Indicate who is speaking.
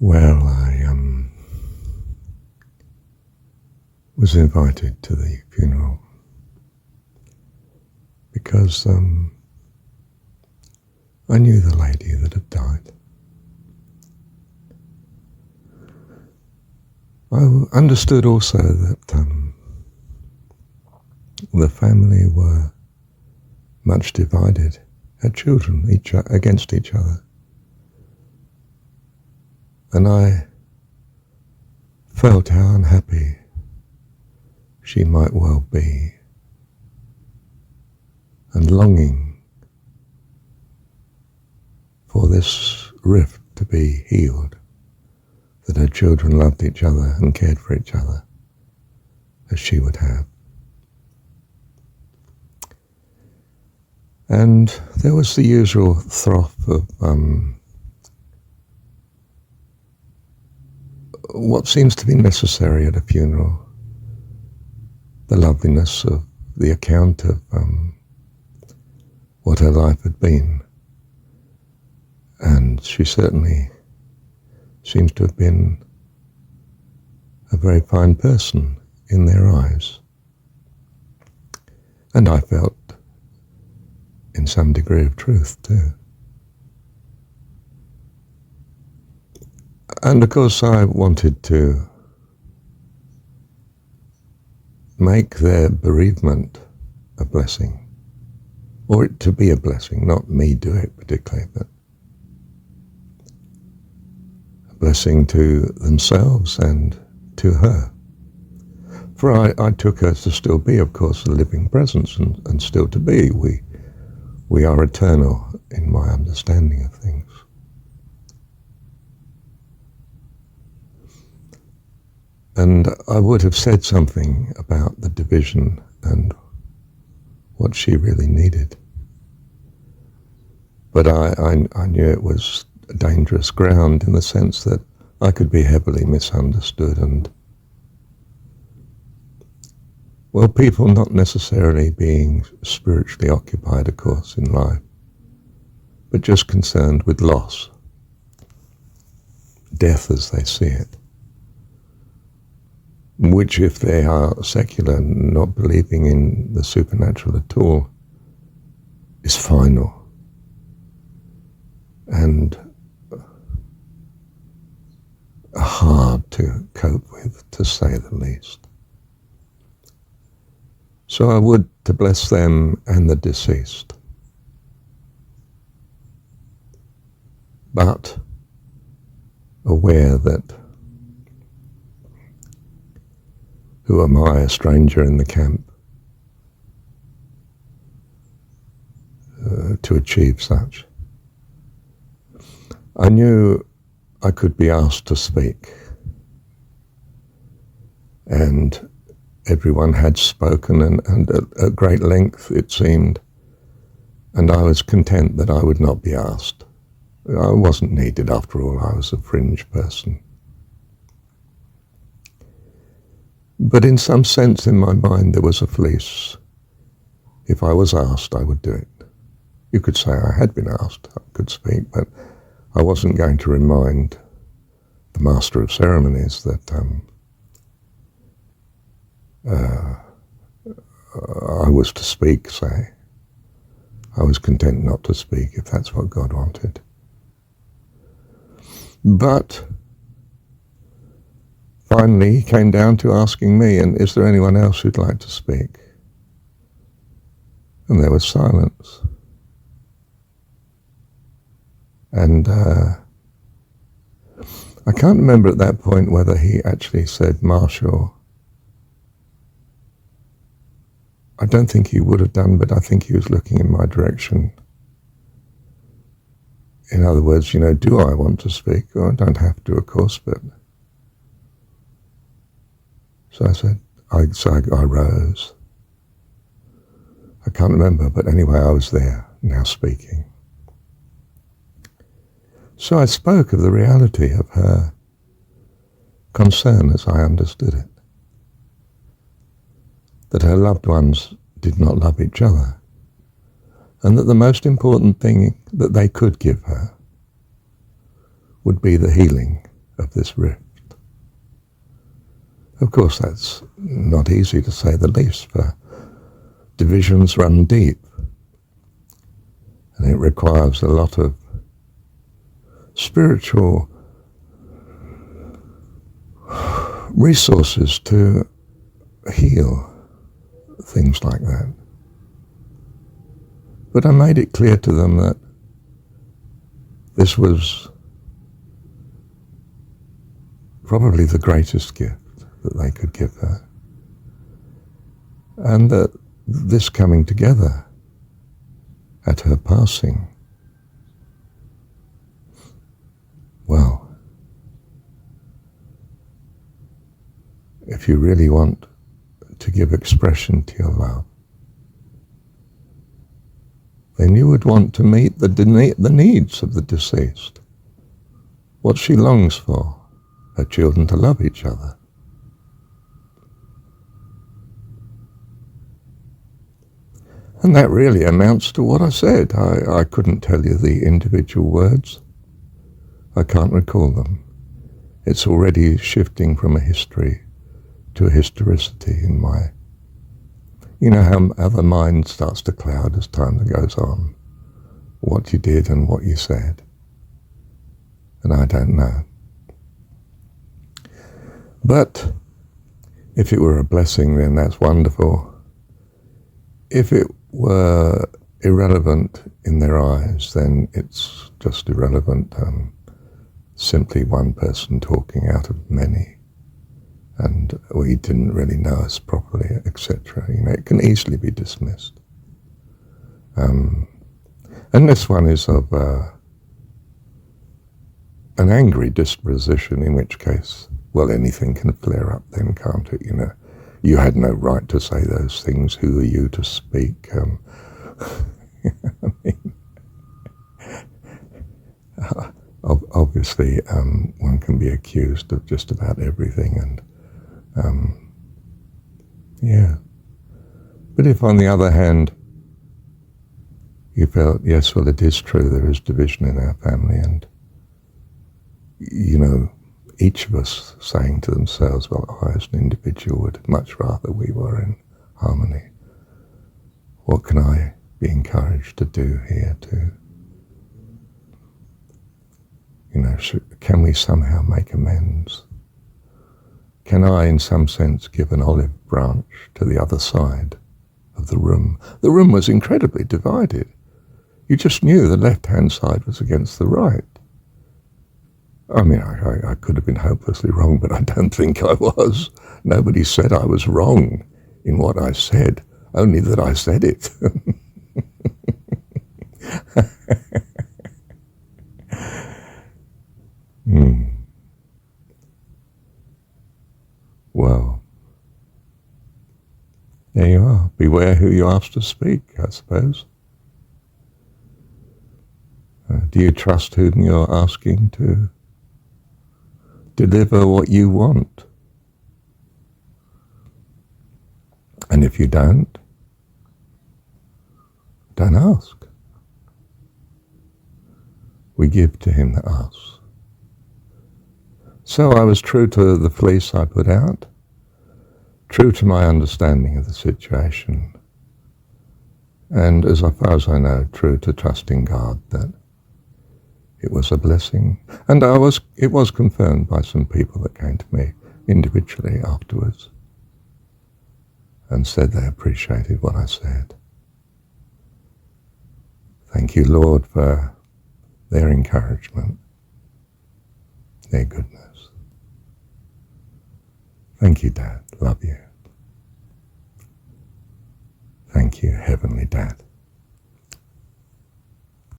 Speaker 1: Well, I was invited to the funeral because I knew the lady that had died. I understood also that the family were much divided, had children against each other. And I felt how unhappy she might well be, and longing for this rift to be healed, that her children loved each other and cared for each other as she would have. And there was the usual froth of what seems to be necessary at a funeral, the loveliness of the account of what her life had been. And she certainly seems to have been a very fine person in their eyes. And I felt in some degree of truth too. And of course I wanted to make their bereavement a blessing, or it to be a blessing, not me do it particularly, but a blessing to themselves and to her. For I took her to still be, of course, a living presence and still to be. We are eternal in my understanding of things. And I would have said something about the division and what she really needed. But I knew it was dangerous ground in the sense that I could be heavily misunderstood and, well, people not necessarily being spiritually occupied, of course, in life, but just concerned with loss, death as they see it, which, if they are secular, not believing in the supernatural at all, is final and hard to cope with, to say the least. So I would to bless them and the deceased. But aware that who am I, a stranger in the camp, to achieve such? I knew I could be asked to speak, and everyone had spoken, and at great length it seemed, and I was content that I would not be asked. I wasn't needed after all, I was a fringe person. But in some sense in my mind there was a fleece. If I was asked, I would do it. You could say I had been asked, I could speak, but I wasn't going to remind the master of ceremonies that I was to speak, say. I was content not to speak if that's what God wanted. But finally he came down to asking me, and is there anyone else who'd like to speak? And there was silence. And I can't remember at that point whether he actually said Marshall. I don't think he would have done, but I think he was looking in my direction. In other words, do I want to speak? Well, I don't have to, of course, but... So I said, I rose. I can't remember, but anyway, I was there, now speaking. So I spoke of the reality of her concern as I understood it. That her loved ones did not love each other, and that the most important thing that they could give her would be the healing of this rift. Of course, that's not easy to say the least, for divisions run deep, and it requires a lot of spiritual resources to heal things like that. But I made it clear to them that this was probably the greatest gift that they could give her, and that this coming together at her passing, well, if you really want to give expression to your love, then you would want to meet the needs of the deceased, what she longs for, her children to love each other. And that really amounts to what I said. I couldn't tell you the individual words. I can't recall them. It's already shifting from a history to a historicity in my... You know how the mind starts to cloud as time goes on, what you did and what you said. And I don't know. But if it were a blessing, then that's wonderful. If it were irrelevant in their eyes, then it's just irrelevant. Simply one person talking out of many, and we didn't really know us properly, etc. You know, it can easily be dismissed. And this one is of an angry disposition, in which case, well, anything can flare up then, can't it? You know, you had no right to say those things. Who are you to speak? I mean, obviously, one can be accused of just about everything, and yeah. But if, on the other hand, you felt, yes, well, it is true, there is division in our family, and, you know, each of us saying to themselves, well, I as an individual would much rather we were in harmony. What can I be encouraged to do here to, you know, can we somehow make amends? Can I, in some sense, give an olive branch to the other side of the room? The room was incredibly divided. You just knew the left-hand side was against the right. I mean, I could have been hopelessly wrong, but I don't think I was. Nobody said I was wrong in what I said, only that I said it. Well, there you are. Beware who you ask to speak, I suppose. Do you trust whom you're asking to deliver what you want? And if you don't ask. We give to him that asks. So I was true to the fleece I put out, true to my understanding of the situation, and as far as I know, true to trusting God that it was a blessing. And it was confirmed by some people that came to me individually afterwards and said they appreciated what I said. Thank you, Lord, for their encouragement, their goodness. Thank you, Dad. Love you. Thank you, Heavenly Dad.